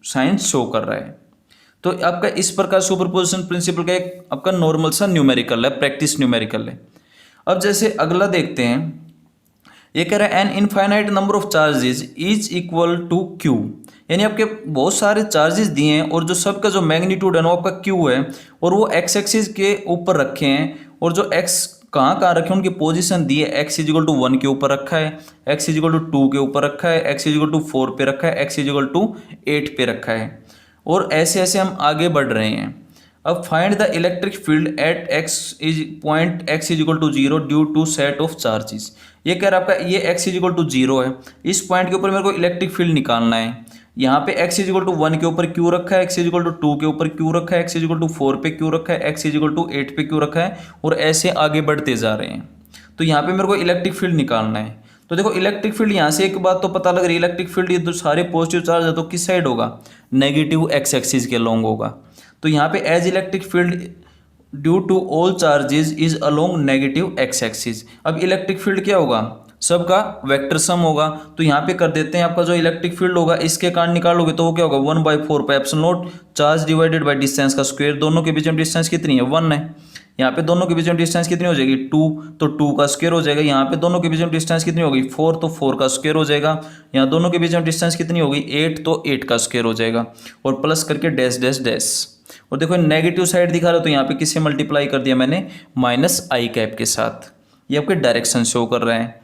साइन शो कर रहा है। तो आपका इस प्रकार सुपरपोजिशन प्रिंसिपल का एक आपका नॉर्मल सा न्यूमेरिकल है, प्रैक्टिस न्यूमेरिकल है। अब जैसे अगला देखते हैं, ये कह रहा है an infinite number of charges is equal to Q, यानी आपके बहुत सारे चार्जेस दिए हैं और जो सबका जो मैग्नीट्यूड है वो आपका क्यू है, और वो एक्स एक्सिस के ऊपर रखे हैं, और जो एक्स कहाँ कहाँ रखे हैं उनकी पोजीशन दी है, एक्स इजिकल टू 1 के ऊपर रखा है, एक्स इजिकल टू 2 के ऊपर रखा है, एक्स इजिकल टू 4 पे रखा है, एक्स इजिकल टू 8 पे रखा है, और ऐसे ऐसे हम आगे बढ़ रहे हैं। अब find the electric field at point X is equal to 0 due to set of charges. ये कह रहा है आपका ये एक्स इजिकल टू 0 है, इस पॉइंट के ऊपर मेरे को इलेक्ट्रिक फील्ड निकालना है। यहाँ पे एक्स इजिकल टू 1 के ऊपर क्यू रखा है, एक्स इजिकल टू 2 के ऊपर क्यू रखा है, एक्स इजिकल टू 4 पे क्यू रखा है, एक्स इजिकल टू 8 पे क्यू रखा है, और ऐसे आगे बढ़ते जा रहे हैं। तो यहाँ पे मेरे को इलेक्ट्रिक फील्ड निकालना है। तो देखो इलेक्ट्रिक फील्ड यहाँ से एक बात तो पता लग रही है, इलेक्ट्रिक फील्ड ये तो सारे पॉजिटिव चार्ज है तो किस साइड होगा नेगेटिव एक्स एक्सिस के लॉन्ग होगा। तो यहाँ पे as electric field due to all charges is along negative X axis. अब इलेक्ट्रिक फील्ड क्या होगा, सबका वेक्टर सम होगा, तो यहाँ पे कर देते हैं आपका जो इलेक्ट्रिक फील्ड होगा इसके कारण निकालोगे तो वो क्या होगा 1/4 पे epsilon not charge divided by distance का स्क्वायर, दोनों के बीच में डिस्टेंस कितनी है 1 है, यहाँ पे दोनों के बीच में डिस्टेंस कितनी हो जाएगी 2, तो 2 का स्क्वायर हो जाएगा, यहाँ पे दोनों के बीच में डिस्टेंस कितनी होगी 4, तो 4 का स्क्वायर हो जाएगा, यहाँ दोनों के बीच में डिस्टेंस कितनी होगी 8, तो 8 का स्क्वायर हो जाएगा, और प्लस करके डैश डैश डैश। और देखो नेगेटिव साइड दिखा रहा है तो यहाँ पे किससे मल्टीप्लाई कर दिया मैंने माइनस आई कैप के साथ, ये आपके डायरेक्शन शो कर रहे हैं।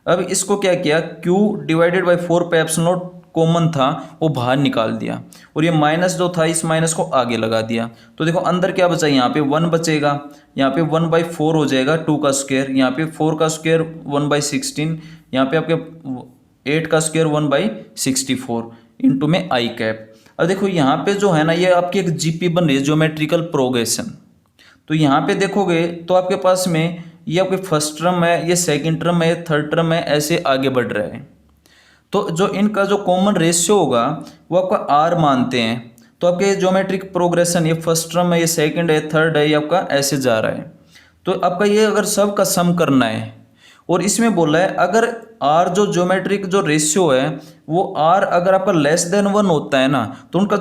अब इसको क्या किया Q डिवाइडेड बाई 4 पे एप्सिलॉन नॉट कॉमन था वो बाहर निकाल दिया, और ये माइनस जो था इस माइनस को आगे लगा दिया, तो देखो अंदर क्या बचा, यहाँ पे 1 बचेगा, यहाँ पे 1/4 हो जाएगा 2 का स्क्वायर, यहाँ पे 4 का स्क्वायर 1/16, यहाँ पे आपके 8 का स्क्वायर 1/64 इंटू में आई कैप। अब देखो यहाँ पे जो है ना ये आपकी एक जीपी बन रही है ज्योमेट्रिकल प्रोग्रेशन, तो यहाँ पे देखोगे तो आपके पास में ये आपके फर्स्ट टर्म है, ये सेकंड टर्म है, थर्ड टर्म है, ऐसे आगे बढ़ रहे हैं। तो जो इनका जो कॉमन रेशियो होगा वो आपका आर मानते हैं, तो आपके ज्योमेट्रिक प्रोग्रेशन ये फर्स्ट टर्म है, ये सेकंड है, थर्ड है, ये आपका ऐसे जा रहा है। तो आपका ये अगर सब का सम करना है, और इसमें बोला है अगर आर जो ज्योमेट्रिक जो रेशियो है वो आर अगर आपका लेस देन 1 होता है ना, तो उनका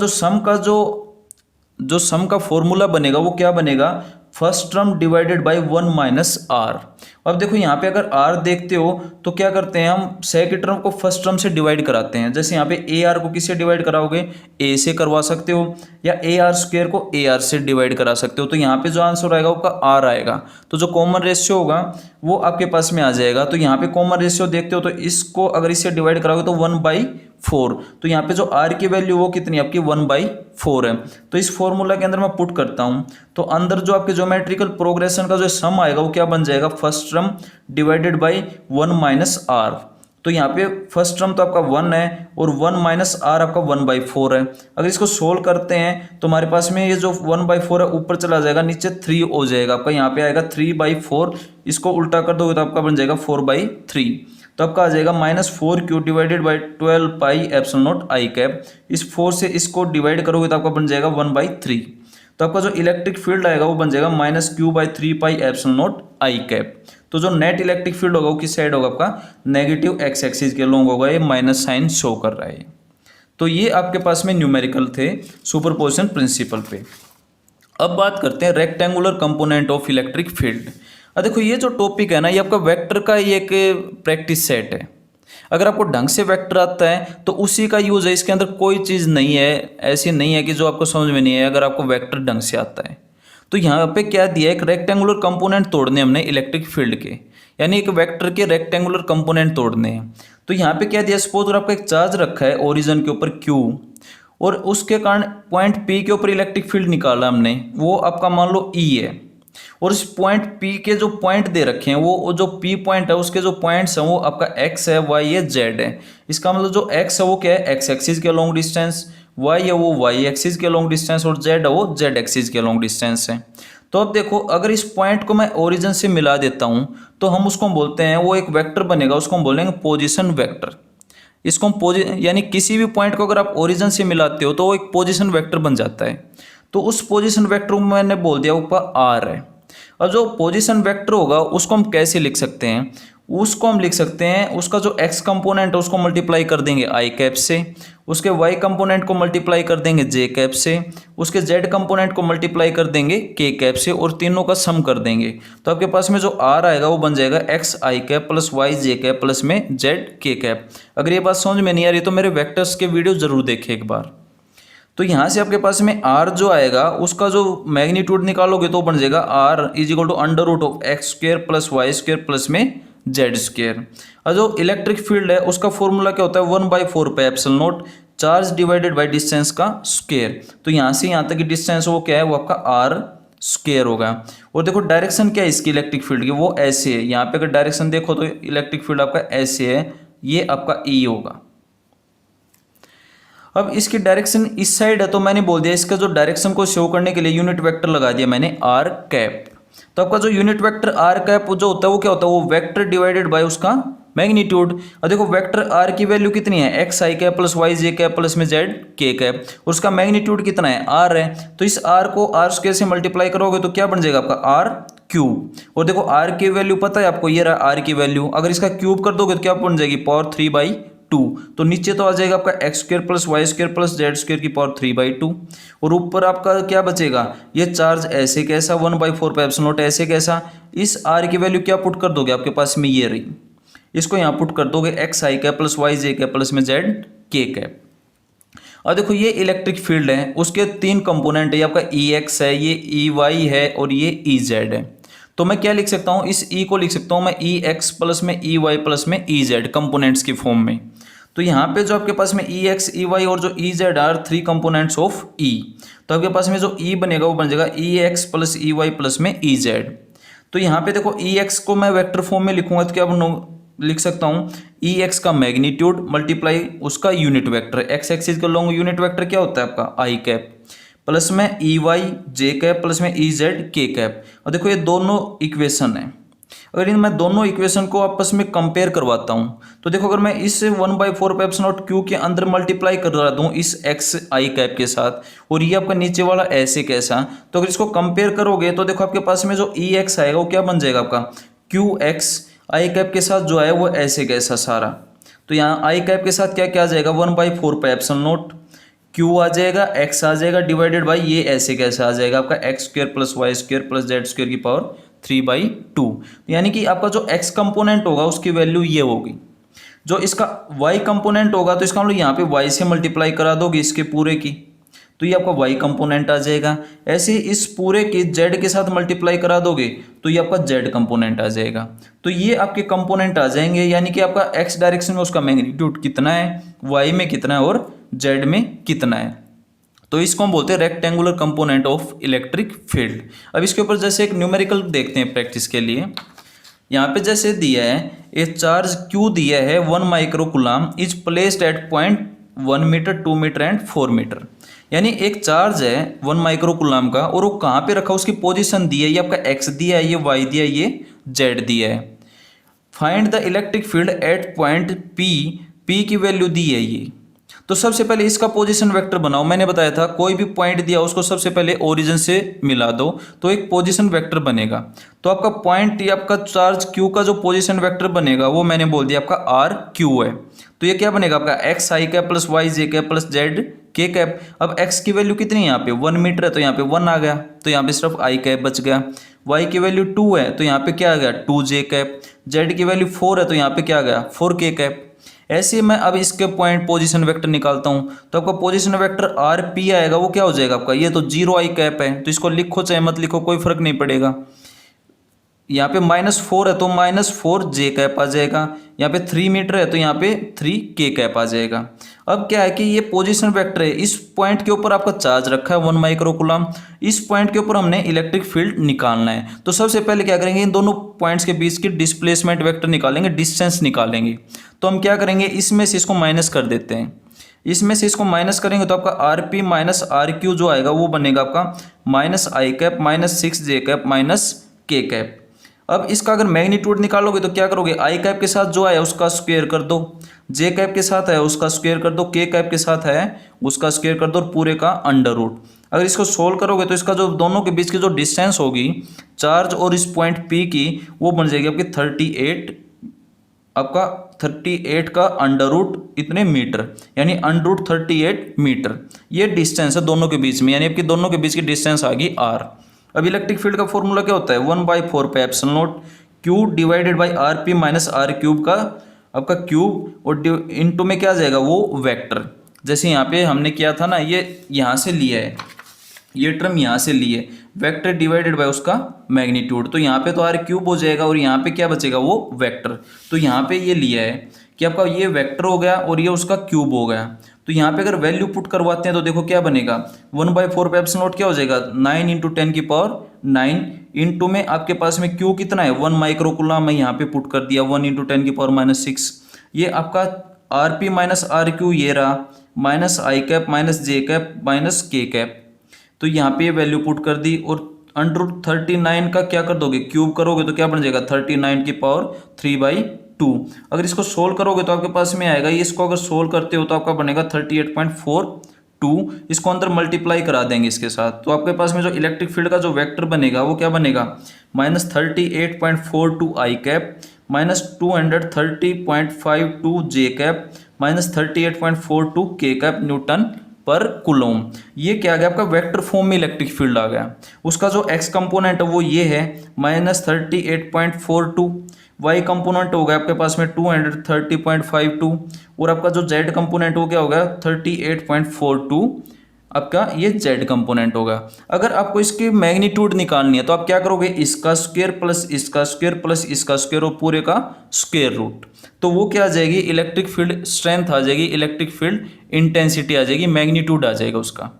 जो सम का फॉर्मूला बनेगा वो क्या बनेगा first term divided by 1 minus R. अब देखो यहाँ पे अगर आर देखते हो तो क्या करते हैं हम सेकंड टर्म को फर्स्ट टर्म से डिवाइड कराते हैं, जैसे यहाँ पे ए आर को किससे डिवाइड कराओगे ए से करवा सकते हो, या ए आर स्क्वायर को ए आर से डिवाइड करा सकते हो, तो यहाँ पे जो आंसर आएगा वो आर आएगा, तो जो कॉमन रेशियो होगा वो आपके पास में आ जाएगा। तो यहाँ पे कॉमन रेशियो देखते हो तो इसको अगर इससे डिवाइड कराओगे तो 1/4, तो यहाँ पे जो आर की वैल्यू वो कितनी आपकी 1/4 है। तो इस फॉर्मूला के अंदर मैं पुट करता हूँ, तो अंदर जो आपके ज्योमेट्रिकल प्रोग्रेशन का जो सम आएगा वो क्या बन जाएगा first term divided by 1 minus R. तो यहाँ पे फर्स्ट टर्म तो आपका 1 है और 1 माइनस आर आपका 1/4 है। अगर इसको सोल्व करते हैं तो हमारे पास में ये जो 1/4 है ऊपर चला जाएगा, नीचे 3 हो जाएगा आपका, यहाँ पे आएगा 3/4, इसको उल्टा कर दोगे तो आपका बन जाएगा 4/3, तो आपका आ जाएगा -4Q divided by 12 pi epsilon not I cap. इस 4 से इसको डिवाइड करोगे तो आपका बन जाएगा 1/3। तो आपका जो इलेक्ट्रिक फील्ड आएगा वो बन जाएगा -q/3πε0 I कैप। तो जो नेट इलेक्ट्रिक फील्ड होगा वो किस साइड होगा, आपका नेगेटिव एक्स एक्सिस के लॉन्ग होगा, ये माइनस साइन शो कर रहा है। तो ये आपके पास में न्यूमेरिकल थे सुपरपोजिशन प्रिंसिपल पे। अब बात करते हैं rectangular component of electric field. अब देखो ये जो टॉपिक है ना, ये आपका वेक्टर का ही एक प्रैक्टिस सेट है। अगर आपको ढंग से वेक्टर आता है तो उसी का यूज है, इसके अंदर कोई चीज़ नहीं है, ऐसी नहीं है कि जो आपको समझ में नहीं है अगर आपको वेक्टर ढंग से आता है। तो यहाँ पे क्या दिया है, एक रेक्टेंगुलर कंपोनेंट तोड़ने हमने इलेक्ट्रिक फील्ड के, यानी एक वेक्टर के रेक्टेंगुलर कंपोनेंट तोड़ने हैं। तो यहाँ पे क्या दिया, सपोज आपका एक चार्ज रखा है ओरिजिन के ऊपर Q, और उसके कारण पॉइंट P के ऊपर इलेक्ट्रिक फील्ड निकाला हमने, वो आपका मान लो E है। और इस पॉइंट P के जो पॉइंट दे रखे हैं वो जो P पॉइंट है उसके जो पॉइंट्स हैं वो आपका X है, Y है, Z है। इसका मतलब जो X है वो क्या है, X एक्सिस के लॉन्ग डिस्टेंस, Y है वो Y एक्सिस के लॉन्ग डिस्टेंस, और Z है वो Z एक्सिस के लॉन्ग डिस्टेंस है। तो अब देखो अगर इस पॉइंट को मैं ओरिजिन से मिला देता हूँ तो हम उसको बोलते हैं, वो एक वेक्टर बनेगा, उसको हम बोलेंगे पोजिशन वेक्टर। इसको हम यानी किसी भी पॉइंट को अगर आप ओरिजिन से मिलाते हो तो वो एक पोजीशन वेक्टर बन जाता है। तो उस पोजीशन वेक्टर को मैंने बोल दिया ऊपर R है। और जो पोजीशन वेक्टर होगा उसको हम कैसे लिख सकते हैं, उसको हम लिख सकते हैं, उसका जो x कंपोनेंट है उसको मल्टीप्लाई कर देंगे I कैप से, उसके y कंपोनेंट को मल्टीप्लाई कर देंगे J कैप से, उसके Z कंपोनेंट को मल्टीप्लाई कर देंगे K कैप से, और तीनों का सम कर देंगे। तो आपके पास में जो R आएगा वो बन जाएगा x I cap plus y J cap plus में Z K कैप। अगर ये बात समझ में नहीं आ रही तो मेरे वेक्टर्स के वीडियो जरूर देखें एक बार। तो यहाँ से आपके पास में R जो आएगा उसका जो मैग्नीट्यूड निकालोगे तो बन जाएगा R is equal to under root of X square plus Y square plus में जेड स्क्र। और जो इलेक्ट्रिक फील्ड है उसका फॉर्मूला क्या होता है, 1/4πε0 चार्ज डिवाइडेड बाई डिस्टेंस का स्क्वायर। तो यहाँ से यहाँ तक की डिस्टेंस वो क्या है, वो आपका R स्क्वायर होगा। और देखो डायरेक्शन क्या है इसकी इलेक्ट्रिक फील्ड की, वो ऐसे है। यहाँ पे अगर डायरेक्शन देखो तो इलेक्ट्रिक फील्ड आपका ऐसे है, ये आपका E होगा। अब इसकी डायरेक्शन इस साइड है तो मैंने बोल दिया इसका जो डायरेक्शन को शो करने के लिए यूनिट वेक्टर लगा दिया मैंने R कैप। तो आपका जो यूनिट वेक्टर R कैप जो होता है वो क्या होता है, वो वेक्टर डिवाइडेड बाय उसका मैग्नीट्यूड। और देखो वेक्टर R की वैल्यू कितनी है, x I cap plus y j cap plus में z k कैप, और उसका मैग्नीट्यूड कितना है, R है। तो इस R को R स्क्वायर से मल्टीप्लाई करोगे तो क्या बन जाएगा आपका R क्यूब। और देखो R की वैल्यू पता है आपको, ये रहा R की वैल्यू, अगर इसका क्यूब कर दोगे तो क्या बन जाएगी, पावर 3/2। तो नीचे तो आ जाएगा आपका X square plus Y square plus Z square की पावर 3/2, और ऊपर आपका क्या बचेगा, ये चार्ज ऐसे कैसा 1/4πε0 ऐसे कैसा। इस आर की वैल्यू क्या पुट कर दोगे, आपके पास में ये रही, इसको यहाँ पुट कर दोगे एक्स आई कैप प्लस वाई जे कैप प्लस में जेड के कैप। और देखो ये इलेक्ट्रिक फील्ड है, उसके तीन कंपोनेंट है, आपका ई एक्स है, ये ई वाई है, और ये ई जेड है। तो मैं क्या लिख सकता हूँ, इस ई को लिख सकता हूँ मैं ई एक्स प्लस में ई वाई प्लस में ई जेड कंपोनेंट्स की फॉर्म में। तो यहाँ पे जो आपके पास में ई एक्स ई वाई और जो E Z are three components of E. तो आपके पास में जो ई बनेगा वो बन जाएगा E X plus E Y plus में ई जेड। तो यहाँ पे देखो ई एक्स को मैं वेक्टर फॉर्म में लिखूंगा तो क्या लिख सकता हूँ, ई एक्स का मैग्नीट्यूड मल्टीप्लाई उसका यूनिट वेक्टर, एक्स एक्सिस का लॉन्ग यूनिट वेक्टर क्या होता है आपका आई कैप, प्लस में ई वाई जे कैप प्लस में ई जेड के कैप। और देखो ये दोनों इक्वेशन है, अगर इन मैं दोनों इक्वेशन को आपस में कंपेयर करवाता हूँ तो देखो अगर मैं इस 1/4πε0 क्यू के अंदर मल्टीप्लाई करवा दूँ इस एक्स आई कैप के साथ, और ये आपका नीचे वाला ऐसे कैसा, तो अगर इसको कंपेयर करोगे तो देखो आपके पास में जो ई एक्स आएगा वो क्या बन जाएगा आपका क्यू एक्स आई कैप के साथ जो है वो ऐसे कैसा सारा। तो यहाँ आई कैप के साथ क्या क्या आ जाएगा 1/4πε0 क्यू आ जाएगा, एक्स आ जाएगा डिवाइडेड बाई ये ऐसे कैसे आ जाएगा आपका X square plus Y square plus Z square की पावर 3/2। यानी कि आपका जो x कंपोनेंट होगा उसकी वैल्यू ये होगी, जो इसका y कंपोनेंट होगा तो इसका मतलब यहाँ पे y से मल्टीप्लाई करा दोगे इसके पूरे की, तो ये आपका y कंपोनेंट आ जाएगा। ऐसे ही इस पूरे के z के साथ मल्टीप्लाई करा दोगे तो ये आपका z कंपोनेंट आ जाएगा। तो ये आपके कंपोनेंट आ जाएंगे, यानी कि आपका x डायरेक्शन में उसका मैग्नीट्यूड कितना है, y में कितना है और z में कितना है। तो इसको हम बोलते हैं rectangular component of electric field. अब इसके ऊपर जैसे एक न्यूमेरिकल देखते हैं प्रैक्टिस के लिए। यहाँ पे जैसे दिया है एक चार्ज Q दिया है 1 micro coulomb is placed at point 1 metre 2 metre and 4 metre. यानी एक चार्ज है 1 माइक्रो कूलम का और वो कहाँ पे रखा, उसकी पोजीशन दी है, ये आपका x दिया है, ये y दिया है, ये z दिया है। Find the electric field at point P, P की वैल्यू दी है ये। तो सबसे पहले इसका पोजीशन वेक्टर बनाओ। मैंने बताया था कोई भी पॉइंट दिया उसको सबसे पहले ओरिजिन से मिला दो तो एक पोजीशन वेक्टर बनेगा। तो आपका पॉइंट या आपका चार्ज क्यू का जो पोजीशन वेक्टर बनेगा वो मैंने बोल दिया आपका आर क्यू है। तो ये क्या बनेगा आपका एक्स आई कैप प्लस वाई जे कैप प्लस जेड के कैप। अब एक्स की वैल्यू कितनी है यहाँ पे 1 मीटर है तो यहाँ पे 1 आ गया, तो यहाँ पे सिर्फ आई कैप बच गया। वाई की वैल्यू 2 है तो यहाँ पे क्या आ गया 2 जे कैप। जेड की वैल्यू 4 है तो यहाँ पे क्या आ गया 4 के कैप। ऐसे मैं अब इसके पॉइंट पोजीशन वेक्टर निकालता हूँ तो आपका पोजीशन वेक्टर आर पी आएगा, वो क्या हो जाएगा आपका, ये तो 0 आई कैप है तो इसको लिखो चाहे मत लिखो कोई फर्क नहीं पड़ेगा। यहाँ पे -4 है तो -4 जे कैप आ जाएगा। यहाँ पे 3 मीटर है तो यहाँ पे 3 के कैप आ जाएगा। अब क्या है कि ये पोजीशन वेक्टर है, इस पॉइंट के ऊपर आपका चार्ज रखा है 1 माइक्रो कूलम, इस पॉइंट के ऊपर हमने इलेक्ट्रिक फील्ड निकालना है। तो सबसे पहले क्या करेंगे, इन दोनों पॉइंट्स के बीच की डिस्प्लेसमेंट वेक्टर निकालेंगे, डिस्टेंस निकालेंगे। तो हम क्या करेंगे, इसमें से इसको माइनस कर देते हैं। इसमें से इसको माइनस करेंगे तो आपका R P minus R Q जो आएगा वो बनेगा आपका minus I cap minus 6 J cap minus K cap. अब इसका अगर मैग्नीट्यूड निकालोगे तो क्या करोगे, आई कैप के साथ जो आया उसका स्क्वायर कर दो, जे कैप के साथ है उसका स्क्वायर कर दो, के कैप के साथ है उसका स्क्वायर कर दो और पूरे का अंडर रूट। अगर इसको सोल्व करोगे तो इसका जो दोनों के बीच की जो डिस्टेंस होगी चार्ज और इस पॉइंट पी की वो बन जाएगी आपकी 38, आपका 38 का अंडर रूट इतने मीटर, यानी अंडर रूट 38 मीटर। ये डिस्टेंस है दोनों के बीच में, यानी आपकी दोनों के बीच की डिस्टेंस आ गई आर। अब इलेक्ट्रिक फील्ड का फॉर्मूला क्या होता है, 1/4 पे epsilon naught Q divided by R P minus R cube का आपका क्यूब और इनटू में क्या आ जाएगा वो वेक्टर। जैसे यहाँ पे हमने किया था ना, ये यहाँ से लिया है, ये टर्म यहाँ से लिए वेक्टर डिवाइडेड बाय उसका मैग्नीट्यूड, तो यहाँ पे तो आर क्यूब हो जाएगा और यहाँ पे क्या बचेगा वो वेक्टर। तो यहाँ पे ये लिया है कि आपका ये वेक्टर हो गया और ये उसका क्यूब हो गया। तो यहाँ पे अगर वैल्यू पुट करवाते हैं तो देखो क्या बनेगा, 1/4 पे एप्सिलॉन नॉट क्या हो जाएगा 9 × 10⁹ इंटू में आपके पास में क्यू कितना है 1 माइक्रो कूलम, मैं यहाँ पे पुट कर दिया 1 × 10⁻⁶। ये आपका R P minus R Q ये रहा minus I cap minus J cap minus K cap. तो यहाँ पे ये वैल्यू पुट कर दी और √39 का क्या कर दोगे क्यूब करोगे तो क्या बन जाएगा 39⁻3/2। अगर इसको सोल्व करोगे तो आपके पास में आएगा, ये इसको अगर सोल्व करते हो तो आपका बनेगा 38.42। इसको अंदर मल्टीप्लाई करा देंगे इसके साथ तो आपके पास में जो इलेक्ट्रिक फील्ड का जो वेक्टर बनेगा वो क्या बनेगा -38.42 आई कैप माइनस 230.52 जे कैप माइनस 38.42 के कैप न्यूटन पर कूलम। ये क्या आ गया आपका वेक्टर फॉर्म में इलेक्ट्रिक फील्ड आ गया। उसका जो एक्स कंपोनेंट है वो ये है -38.42, वाई कंपोनेंट हो गया आपके पास में 230.52 और आपका जो जेड कंपोनेंट हो गया होगा 38.42, आपका ये जेड कंपोनेंट होगा। अगर आपको इसकी मैग्नीट्यूड निकालनी है तो आप क्या करोगे, इसका स्क्वायर प्लस इसका स्क्वायर प्लस इसका स्क्वायर और पूरे का स्क्वायर रूट। तो वो क्या आ जाएगी, इलेक्ट्रिक फील्ड स्ट्रेंथ आ जाएगी, इलेक्ट्रिक फील्ड इंटेंसिटी आ जाएगी, मैग्नीट्यूड आ जाएगा उसका।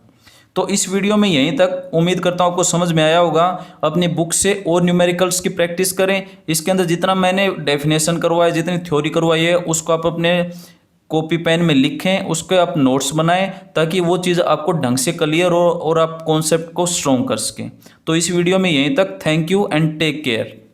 तो इस वीडियो में यहीं तक, उम्मीद करता हूँ आपको समझ में आया होगा। अपनी बुक से और न्यूमेरिकल्स की प्रैक्टिस करें। इसके अंदर जितना मैंने डेफिनेशन करवाया, जितनी थ्योरी करवाई है उसको आप अपने कॉपी पेन में लिखें, उसके आप नोट्स बनाएं ताकि वो चीज़ आपको ढंग से क्लियर हो और आप कॉन्सेप्ट को स्ट्रॉन्ग कर सकें। तो इस वीडियो में यहीं तक, thank you and take care.